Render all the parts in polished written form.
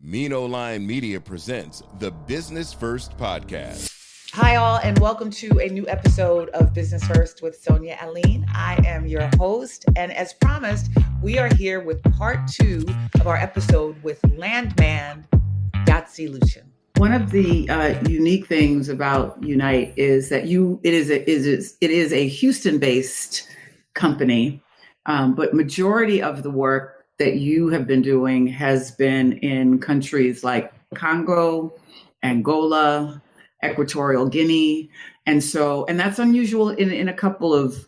Mino Line Media presents the Business First Podcast. Hi, all, and welcome to a new episode of Business First with Sonia Alleyne. I am your host, and as promised, we are here with part 2 of our episode with landman Yachtze Luchin. One of the unique things about Unite is that it is a Houston-based company, but majority of the work that you have been doing has been in countries like Congo, Angola, Equatorial Guinea. And that's unusual in a couple of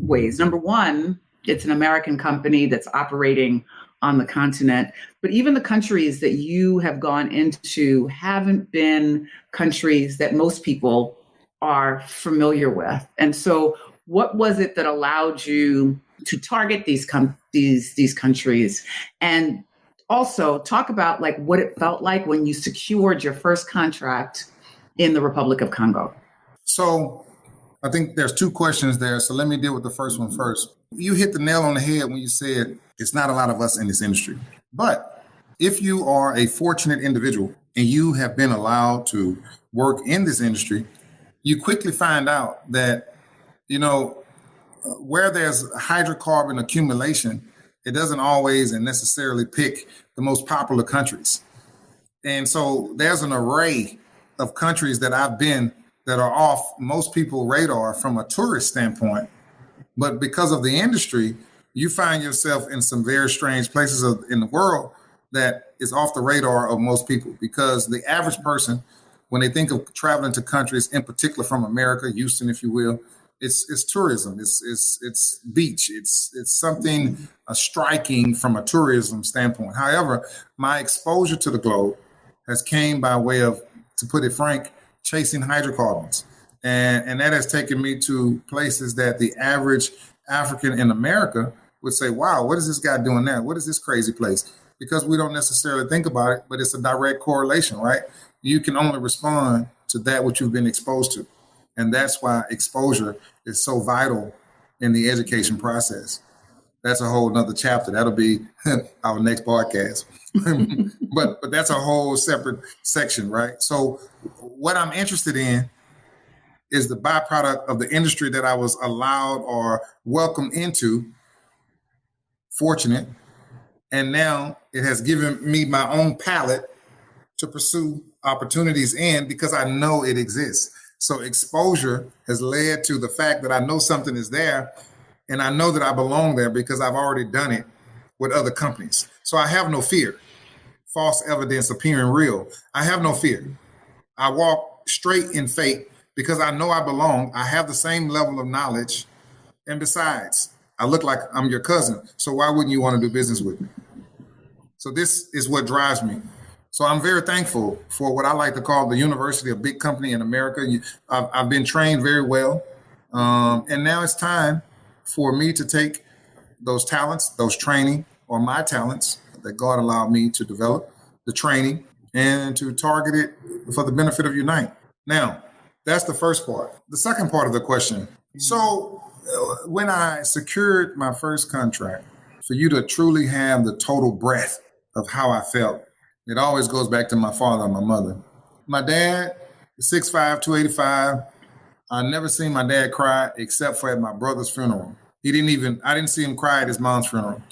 ways. Number one, it's an American company that's operating on the continent, but even the countries that you have gone into haven't been countries that most people are familiar with. And so what was it that allowed you to target these countries, and also talk about like what it felt like when you secured your first contract in the Republic of Congo? So I think there's 2 questions there. So let me deal with the first one first. You hit the nail on the head when you said it's not a lot of us in this industry. But if you are a fortunate individual and you have been allowed to work in this industry, you quickly find out that, where there's hydrocarbon accumulation, it doesn't always and necessarily pick the most popular countries. And so there's an array of countries that I've been that are off most people's radar from a tourist standpoint. But because of the industry, you find yourself in some very strange places in the world that is off the radar of most people, because the average person, when they think of traveling to countries, in particular from America, Houston, if you will, it's tourism, it's beach, it's something striking from a tourism standpoint. However, my exposure to the globe has came by way of, to put it frank, chasing hydrocarbons. And that has taken me to places that the average African in America would say, wow, what is this guy doing there? What is this crazy place? Because we don't necessarily think about it, but it's a direct correlation, right? You can only respond to that which you've been exposed to. And that's why exposure is so vital in the education process. That's a whole nother chapter. That'll be our next podcast. but that's a whole separate section, right? So what I'm interested in is the byproduct of the industry that I was allowed or welcomed into, fortunate. And now it has given me my own palette to pursue opportunities in, because I know it exists. So exposure has led to the fact that I know something is there, and I know that I belong there because I've already done it with other companies. So I have no fear. False evidence appearing real. I have no fear. I walk straight in faith because I know I belong. I have the same level of knowledge. And besides, I look like I'm your cousin. So why wouldn't you want to do business with me? So this is what drives me. So I'm very thankful for what I like to call the University, a big company in America. I've been trained very well. And now it's time for me to take those talents, those training, or my talents that God allowed me to develop, the training, and to target it for the benefit of Unite. Now, that's the first part. The second part of the question. So when I secured my first contract, for you to truly have the total breadth of how I felt, it always goes back to my father and my mother. My dad is 6'5", 285. I never seen my dad cry except for at my brother's funeral. I didn't see him cry at his mom's funeral.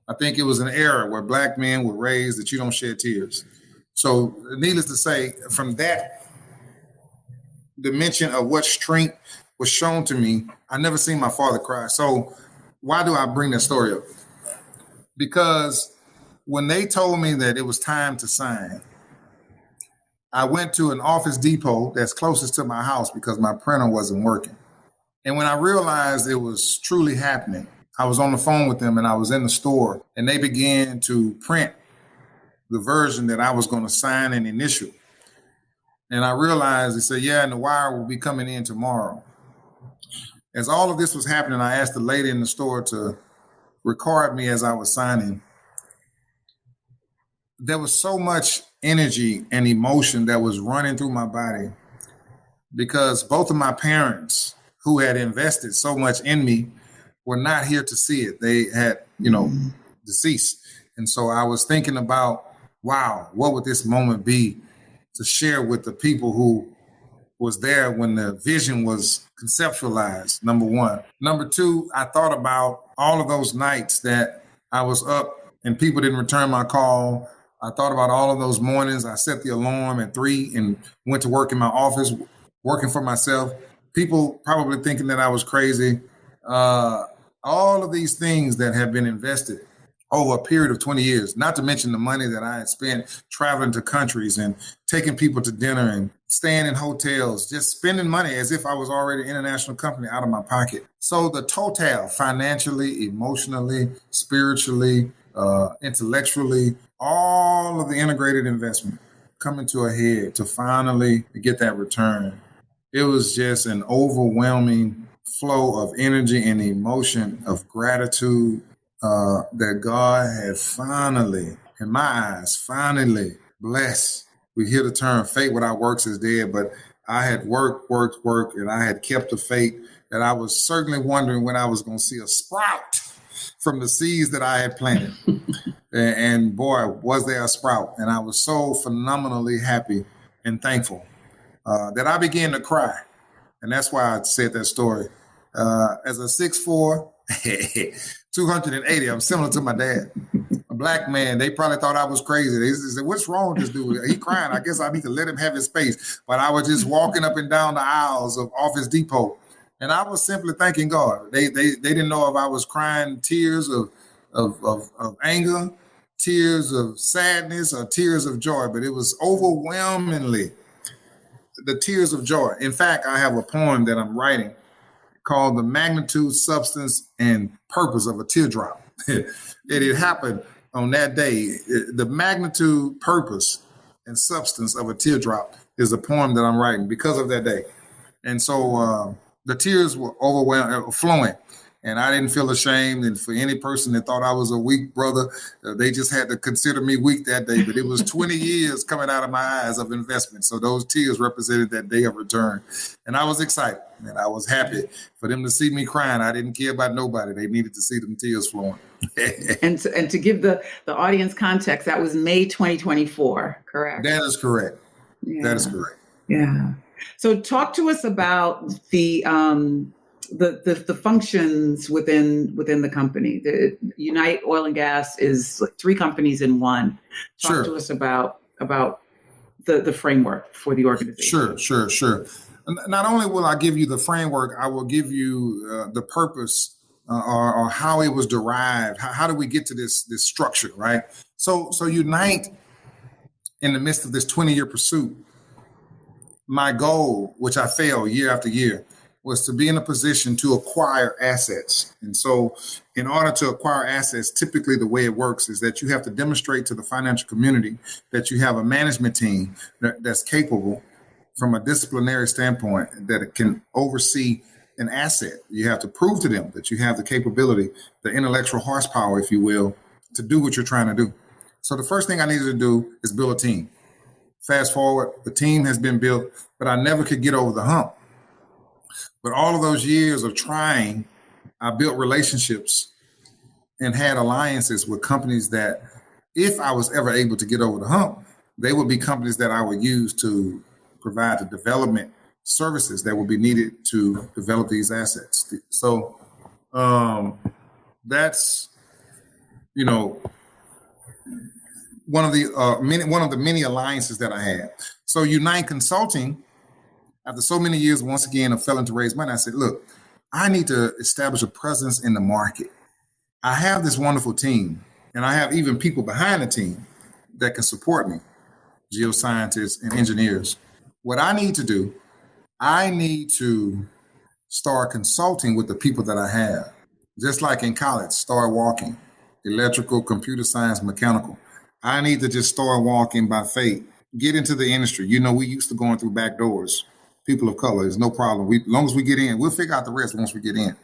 I think it was an era where black men were raised that you don't shed tears. So needless to say, from that dimension of what strength was shown to me, I never seen my father cry. So why do I bring that story up? Because when they told me that it was time to sign, I went to an Office Depot that's closest to my house because my printer wasn't working. And when I realized it was truly happening, I was on the phone with them and I was in the store, and they began to print the version that I was going to sign and initial. And I realized, they said, yeah, and the wire will be coming in tomorrow. As all of this was happening, I asked the lady in the store to record me as I was signing. There was so much energy and emotion that was running through my body because both of my parents, who had invested so much in me, were not here to see it. They had, deceased. And so I was thinking about wow, what would this moment be to share with the people who was there when the vision was conceptualized, number one. Number two, I thought about all of those nights that I was up and people didn't return my call. I thought about all of those mornings. I set the alarm at 3 and went to work in my office, working for myself. People probably thinking that I was crazy. All of these things that have been invested over a period of 20 years, not to mention the money that I had spent traveling to countries and taking people to dinner and staying in hotels, just spending money as if I was already an international company out of my pocket. So the total, financially, emotionally, spiritually, intellectually, all of the integrated investment coming to a head to finally get that return. It was just an overwhelming flow of energy and emotion of gratitude that God had finally, in my eyes, finally blessed. We hear the term faith without works is dead, but I had worked, and I had kept the faith that I was certainly wondering when I was going to see a sprout from the seeds that I had planted. And boy, was there a sprout. And I was so phenomenally happy and thankful that I began to cry. And that's why I said that story. As a 6'4", 280, I'm similar to my dad. A black man, they probably thought I was crazy. They said, what's wrong with this dude? He crying. I guess I need to let him have his space. But I was just walking up and down the aisles of Office Depot. And I was simply thanking God. They didn't know if I was crying tears of anger, tears of sadness, or tears of joy. But it was overwhelmingly the tears of joy. In fact, I have a poem that I'm writing called The Magnitude, Substance, and Purpose of a Teardrop. It happened on that day. The magnitude, purpose, and substance of a teardrop is a poem that I'm writing because of that day. And so the tears were flowing. And I didn't feel ashamed. And for any person that thought I was a weak brother, they just had to consider me weak that day. But it was 20 years coming out of my eyes of investment. So those tears represented that day of return. And I was excited and I was happy for them to see me crying. I didn't care about nobody. They needed to see them tears flowing. And to give the audience context, that was May 2024, correct? That is correct. Yeah. That is correct. Yeah. So talk to us about the functions within the company. The Unite Oil and Gas is like 3 companies in one. Talk to us about the framework for the organization. Sure. Not only will I give you the framework, I will give you the purpose or how it was derived. How do we get to this structure, right? So Unite, in the midst of this 20-year pursuit, my goal, which I failed year after year, was to be in a position to acquire assets. And so in order to acquire assets, typically the way it works is that you have to demonstrate to the financial community that you have a management team that's capable from a disciplinary standpoint that it can oversee an asset. You have to prove to them that you have the capability, the intellectual horsepower, if you will, to do what you're trying to do. So the first thing I needed to do is build a team. Fast forward, the team has been built, but I never could get over the hump. But all of those years of trying, I built relationships and had alliances with companies that, if I was ever able to get over the hump, they would be companies that I would use to provide the development services that would be needed to develop these assets. So that's, one of the many alliances that I had. So Unite Consulting, after so many years, once again, of failing to raise money, I said, look, I need to establish a presence in the market. I have this wonderful team, and I have even people behind the team that can support me, geoscientists and engineers. What I need to do, I need to start consulting with the people that I have. Just like in college, start walking, electrical, computer science, mechanical. I need to just start walking by faith, get into the industry. We used to going through back doors. People of color, there's no problem. As long as we get in, we'll figure out the rest once we get in.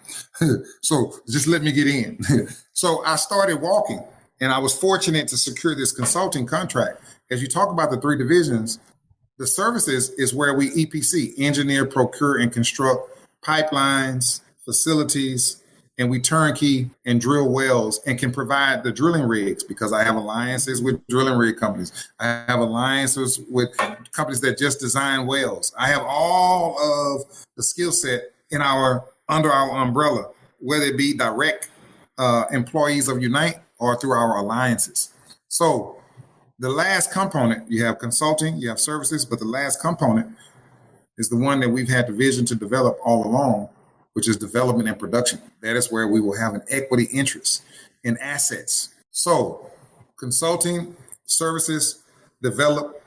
So just let me get in. So I started walking, and I was fortunate to secure this consulting contract. As you talk about the 3 divisions, the services is where we EPC, engineer, procure, and construct pipelines, facilities, and we turnkey and drill wells and can provide the drilling rigs because I have alliances with drilling rig companies. I have alliances with companies that just design wells. I have all of the skill set under our umbrella, whether it be direct employees of Unite or through our alliances. So the last component, you have consulting, you have services, but the last component is the one that we've had the vision to develop all along, which is development and production. That is where we will have an equity interest in assets. So consulting, services, develop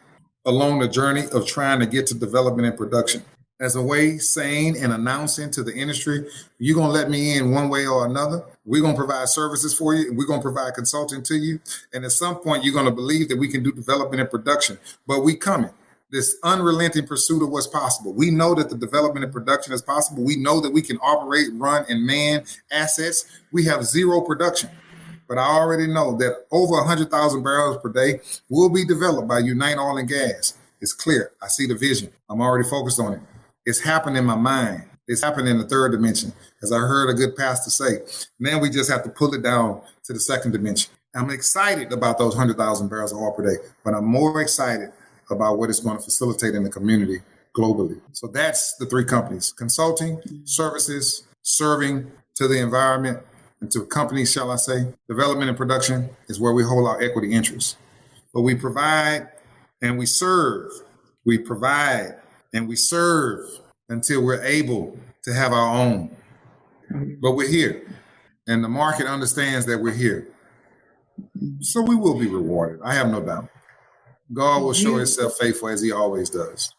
along the journey of trying to get to development and production. As a way saying and announcing to the industry, you're going to let me in one way or another. We're going to provide services for you, and we're going to provide consulting to you. And at some point, you're going to believe that we can do development and production. But we coming. This unrelenting pursuit of what's possible. We know that the development and production is possible. We know that we can operate, run, and man assets. We have zero production. But I already know that over 100,000 barrels per day will be developed by Unite Oil and Gas. It's clear. I see the vision. I'm already focused on it. It's happening in my mind. It's happening in the third dimension, as I heard a good pastor say. Now we just have to pull it down to the second dimension. I'm excited about those 100,000 barrels of oil per day, but I'm more excited about what it's going to facilitate in the community globally. So that's the three companies: consulting, services, serving to the environment and to companies, shall I say. Development and production is where we hold our equity interests. But we provide and we serve. We provide and we serve until we're able to have our own. But we're here, and the market understands that we're here. So we will be rewarded. I have no doubt. God will show himself faithful as he always does.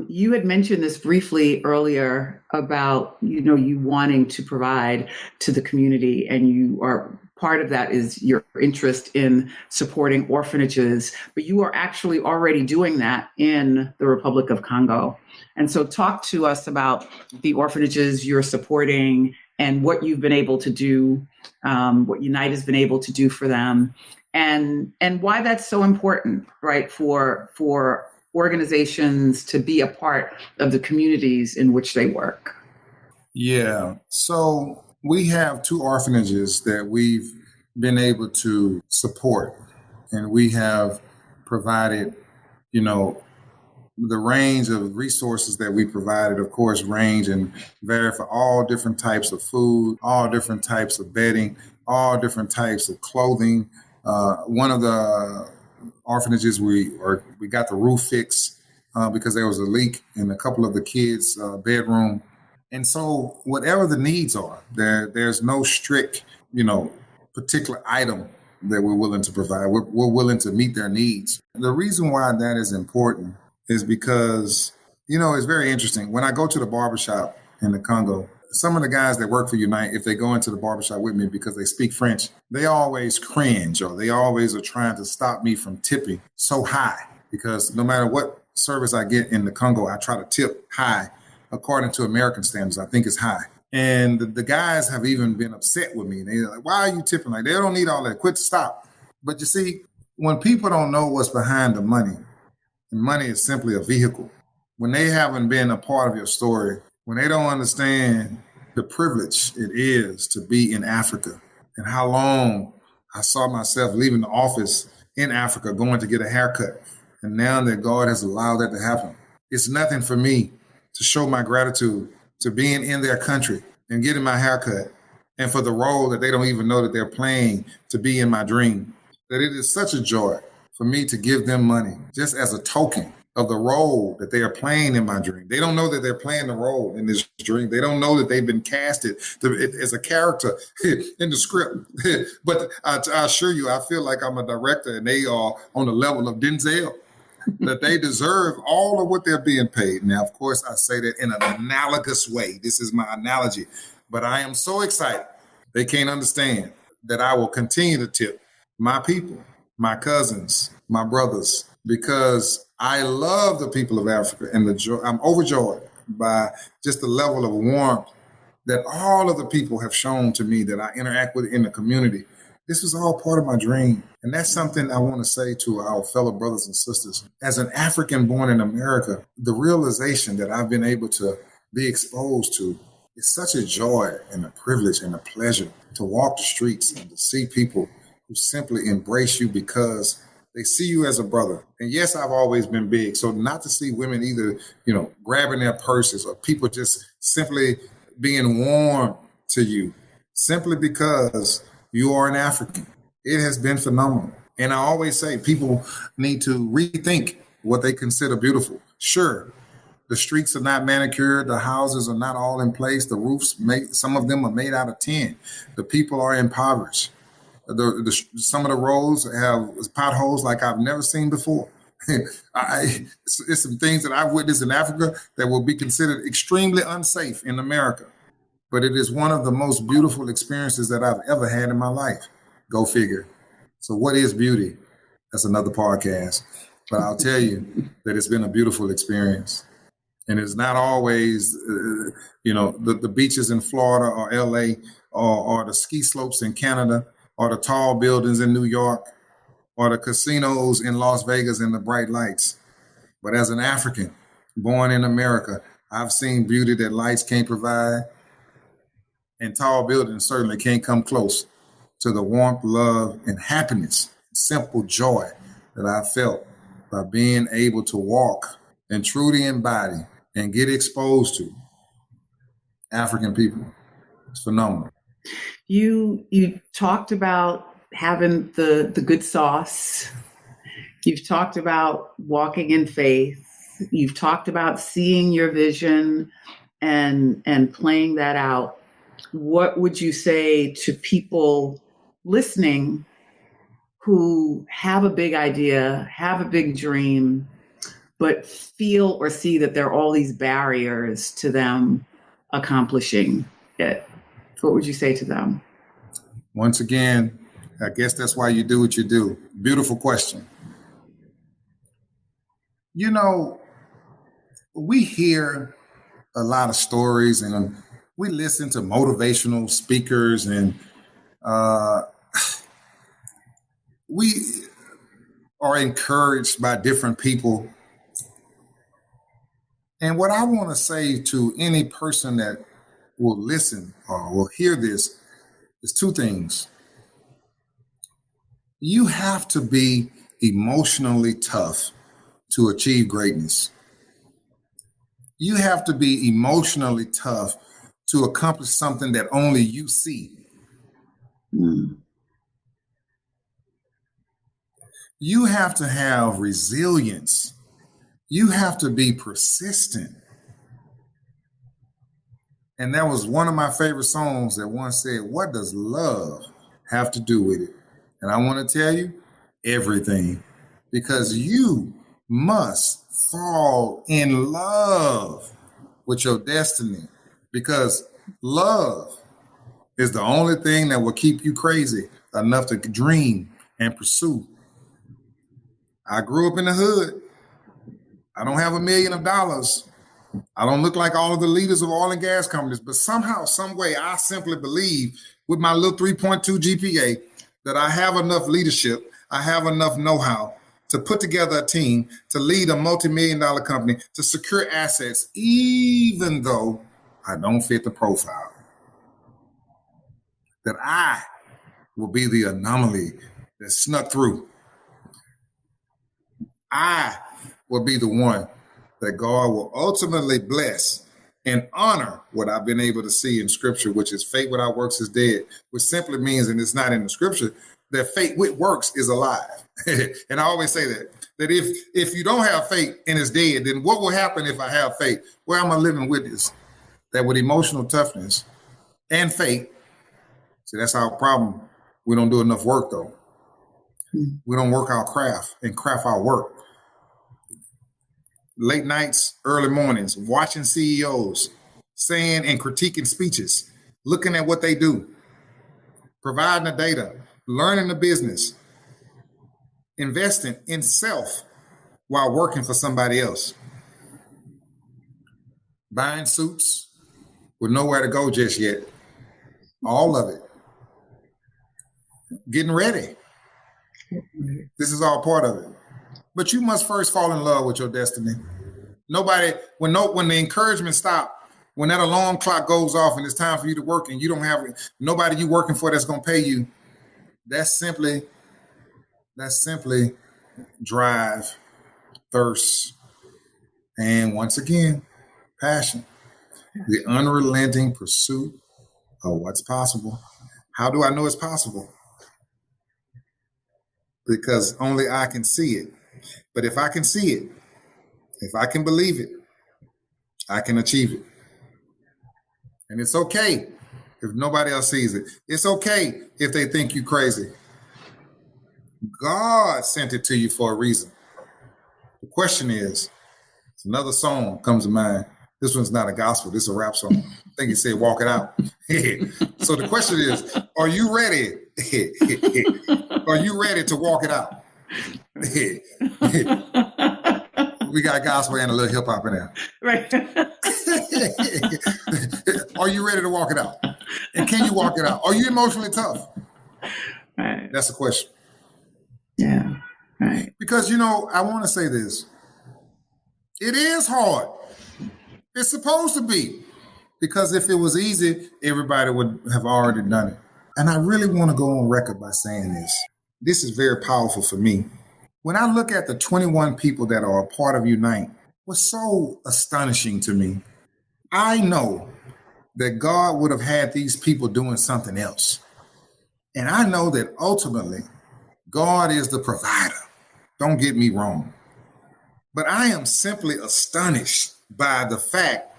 You had mentioned this briefly earlier about, you wanting to provide to the community, and you are part of that is your interest in supporting orphanages, but you are actually already doing that in the Republic of Congo. And so talk to us about the orphanages you're supporting and what you've been able to do, what Unite has been able to do for them. And why that's so important, right, for organizations to be a part of the communities in which they work. Yeah. So we have 2 orphanages that we've been able to support, and we have provided, the range of resources that we provided, of course, range and vary for all different types of food, all different types of bedding, all different types of clothing. One of the orphanages, we got the roof fixed because there was a leak in a couple of the kids' bedroom. And so whatever the needs are, there's no strict, particular item that we're willing to provide. We're willing to meet their needs. The reason why that is important is because, it's very interesting. When I go to the barbershop in the Congo, some of the guys that work for Unite, if they go into the barbershop with me because they speak French, they always cringe, or they always are trying to stop me from tipping so high, because no matter what service I get in the Congo, I try to tip high according to American standards. I think it's high. And the guys have even been upset with me. They're like, why are you tipping? Like, they don't need all that. Quit, stop. But you see, when people don't know what's behind the money, and money is simply a vehicle, when they haven't been a part of your story, when they don't understand the privilege it is to be in Africa and how long I saw myself leaving the office in Africa going to get a haircut, and now that God has allowed that to happen, it's nothing for me to show my gratitude to being in their country and getting my haircut, and for the role that they don't even know that they're playing to be in my dream. That it is such a joy for me to give them money just as a token of the role that they are playing in my dream. They don't know that they're playing the role in this dream. They don't know that they've been casted as a character in the script. But I assure you, I feel like I'm a director and they are on the level of Denzel, that they deserve all of what they're being paid. Now, of course, I say that in an analogous way. This is my analogy. But I am so excited. They can't understand that I will continue to tip my people, my cousins, my brothers, because I love the people of Africa, and I'm overjoyed by just the level of warmth that all of the people have shown to me that I interact with in the community. This was all part of my dream. And that's something I want to say to our fellow brothers and sisters. As an African born in America, the realization that I've been able to be exposed to It's such a joy and a privilege and a pleasure to walk the streets and to see people who simply embrace you because they see you as a brother. And yes, I've always been big. So not to see women either, grabbing their purses or people just simply being warm to you simply because you are an African. It has been phenomenal. And I always say people need to rethink what they consider beautiful. Sure, the streets are not manicured. The houses are not all in place. The roofs, some of them are made out of tin. The people are impoverished. Some of the roads have potholes like I've never seen before. It's some things that I've witnessed in Africa that will be considered extremely unsafe in America. But it is one of the most beautiful experiences that I've ever had in my life. Go figure. So what is beauty? That's another podcast. But I'll tell you that it's been a beautiful experience. And it's not always, the beaches in Florida or LA or the ski slopes in Canada or the tall buildings in New York or the casinos in Las Vegas and the bright lights. But as an African born in America, I've seen beauty that lights can't provide, and tall buildings certainly can't come close to the warmth, love, and happiness, simple joy that I felt by being able to walk and truly embody and get exposed to African people. It's phenomenal. You talked about having the good sauce. You've talked about walking in faith. You've talked about seeing your vision and playing that out. What would you say to people listening who have a big idea, have a big dream, but feel or see that there are all these barriers to them accomplishing it? What would you say to them? Once again, I guess that's why you do what you do. Beautiful question. We hear a lot of stories and we listen to motivational speakers and we are encouraged by different people. And what I want to say to any person that will listen or will hear this is two things. You have to be emotionally tough to achieve greatness. You have to be emotionally tough to accomplish something that only you see. You have to have resilience. You have to be persistent. And that was one of my favorite songs that once said, "What does love have to do with it?" And I want to tell you, everything. Because you must fall in love with your destiny. Because love is the only thing that will keep you crazy enough to dream and pursue. I grew up in the hood. I don't have $1 million. I don't look like all of the leaders of oil and gas companies, but somehow, some way, I simply believe with my little 3.2 GPA that I have enough leadership, I have enough know-how to put together a team, to lead a multi-million-dollar company, to secure assets, even though I don't fit the profile. That I will be the anomaly that snuck through. I will be the one that God will ultimately bless and honor what I've been able to see in scripture, which is faith without works is dead, which simply means, and it's not in the scripture, that faith with works is alive. And I always say that if you don't have faith and it's dead, then what will happen if I have faith? Well, I'm a living witness that with emotional toughness and faith, see, that's our problem. We don't do enough work, though. We don't work our craft and craft our work. Late nights, early mornings, watching CEOs, saying and critiquing speeches, looking at what they do, providing the data, learning the business, investing in self while working for somebody else, buying suits with nowhere to go just yet, all of it, getting ready. This is all part of it. But you must first fall in love with your destiny. Nobody, when the encouragement stops, When that alarm clock goes off and it's time for you to work and you don't have nobody you working for that's going to pay you, that's simply drive, thirst, and once again, passion. The unrelenting pursuit of what's possible. How do I know it's possible? Because only I can see it. But if I can see it, if I can believe it, I can achieve it. And it's okay if nobody else sees it. It's okay if they think you crazy. God sent it to you for a reason. The question is, another song comes to mind. This one's not a gospel. This is a rap song. I think he said, walk it out. So the question is, are you ready? Are you ready to walk it out? We got gospel and a little hip hop in there. Right. Are you ready to walk it out? And can you walk it out? Are you emotionally tough? Right. That's the question. Yeah. Right. Because, I want to say this. It is hard. It's supposed to be. Because if it was easy, everybody would have already done it. And I really want to go on record by saying this. This is very powerful for me. When I look at the 21 people that are a part of Unite, what's so astonishing to me, I know that God would have had these people doing something else. And I know that ultimately, God is the provider. Don't get me wrong. But I am simply astonished by the fact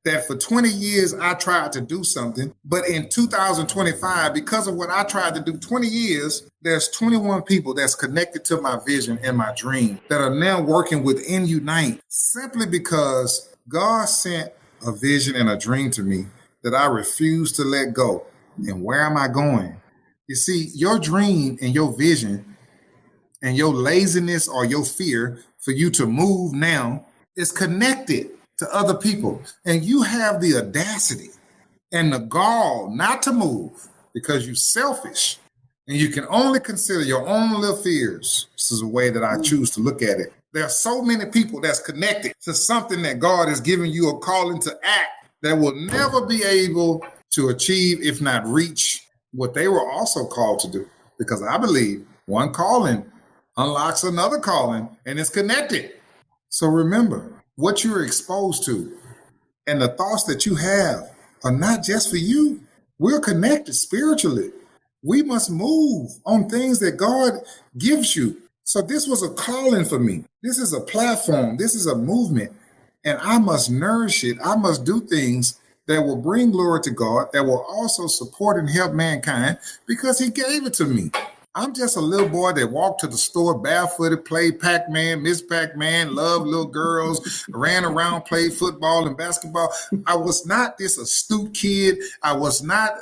that for 20 years, I tried to do something. But in 2025, because of what I tried to do 20 years, there's 21 people that's connected to my vision and my dream that are now working within Unite simply because God sent a vision and a dream to me that I refuse to let go. And where am I going? You see, your dream and your vision and your laziness or your fear for you to move now is connected to other people. And you have the audacity and the gall not to move because you're selfish and you can only consider your own little fears. This is a way that I choose to look at it. There are so many people that's connected to something that God has given you a calling to act that will never be able to achieve, if not reach, what they were also called to do. Because I believe one calling unlocks another calling and it's connected. So remember, what you're exposed to and the thoughts that you have are not just for you. We're connected spiritually. We must move on things that God gives you. So this was a calling for me. This is a platform. This is a movement. And I must nourish it. I must do things that will bring glory to God, that will also support and help mankind because he gave it to me. I'm just a little boy that walked to the store barefooted, played Pac-Man, Miss Pac-Man, loved little girls, ran around, played football and basketball. I was not this astute kid. I was not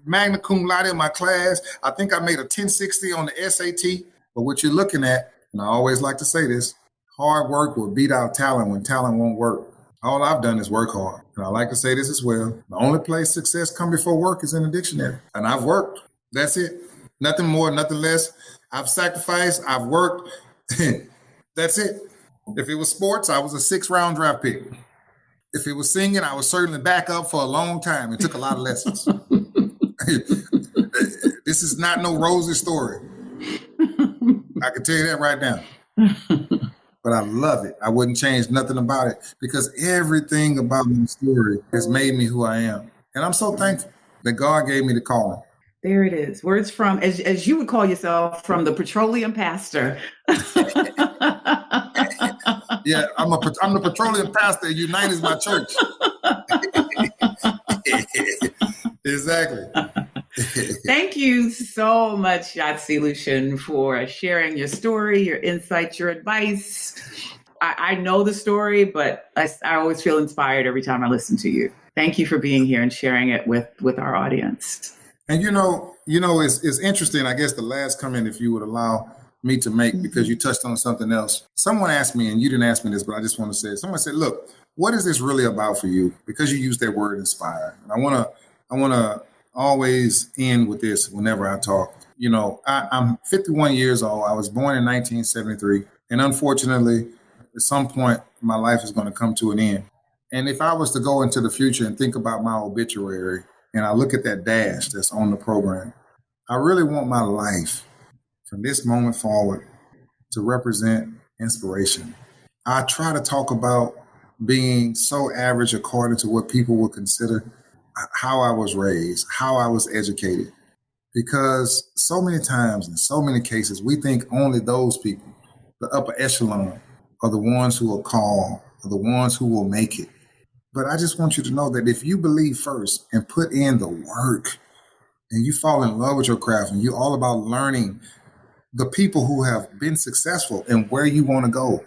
magna cum laude in my class. I think I made a 1060 on the SAT. But what you're looking at, and I always like to say this, hard work will beat out talent when talent won't work. All I've done is work hard. And I like to say this as well. The only place success comes before work is in the dictionary. And I've worked. That's it. Nothing more, nothing less. I've sacrificed. I've worked. That's it. If it was sports, I was a 6th-round draft pick. If it was singing, I was certainly back up for a long time. It took a lot of lessons. This is not no rosy story. I can tell you that right now. But I love it. I wouldn't change nothing about it because everything about my story has made me who I am. And I'm so thankful that God gave me the calling. There it is. Words from, as you would call yourself, from the petroleum pastor. Yeah, I'm the petroleum pastor. Unite is my church. Exactly. Thank you so much, Yachtze Luchin, for sharing your story, your insights, your advice. I know the story, but I always feel inspired every time I listen to you. Thank you for being here and sharing it with our audience. And it's interesting. I guess the last comment, if you would allow me to make, because you touched on something else. Someone asked me, and you didn't ask me this, but I just want to say it. Someone said, "Look, what is this really about for you?" Because you used that word "inspire." And I want to always end with this whenever I talk. I'm 51 years old. I was born in 1973, and unfortunately, at some point, my life is going to come to an end. And if I was to go into the future and think about my obituary and I look at that dash that's on the program, I really want my life from this moment forward to represent inspiration. I try to talk about being so average according to what people would consider how I was raised, how I was educated. Because so many times in so many cases, we think only those people, the upper echelon, are the ones who will call, are the ones who will make it. But I just want you to know that if you believe first and put in the work and you fall in love with your craft and you're all about learning the people who have been successful and where you want to go,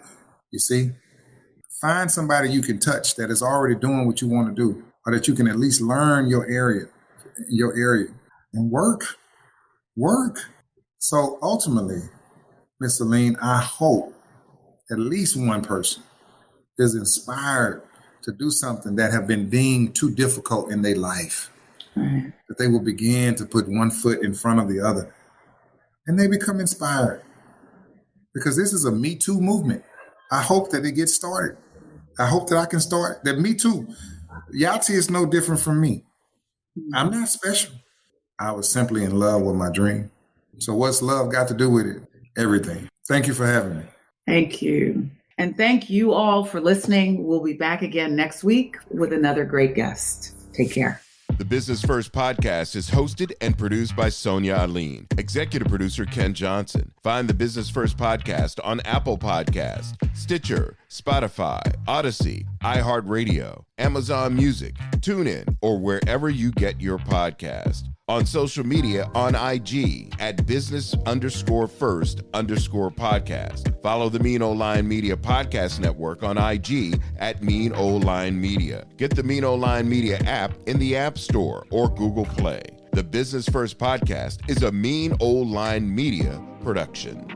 you see, find somebody you can touch that is already doing what you want to do, or that you can at least learn your area, and work. So ultimately, Miss Alleyne, I hope at least one person is inspired to do something that have been deemed too difficult in their life. Right. That they will begin to put one foot in front of the other and they become inspired. Because this is a Me Too movement. I hope that it gets started. I hope that I can start that Me Too. Yachtze is no different from me. I'm not special. I was simply in love with my dream. So what's love got to do with it? Everything. Thank you for having me. Thank you. And thank you all for listening. We'll be back again next week with another great guest. Take care. The Business First podcast is hosted and produced by Sonia Alleyne. Executive producer Ken Johnson. Find the Business First podcast on Apple Podcast, Stitcher, Spotify, Odyssey, iHeartRadio, Amazon Music, TuneIn, or wherever you get your podcast. On social media on IG at business_first_podcast. Follow the Mean Old Line Media Podcast Network on IG at Mean Old Line Media. Get the Mean Old Line Media app in the App Store or Google Play. The Business First podcast is a Mean Old Line Media production.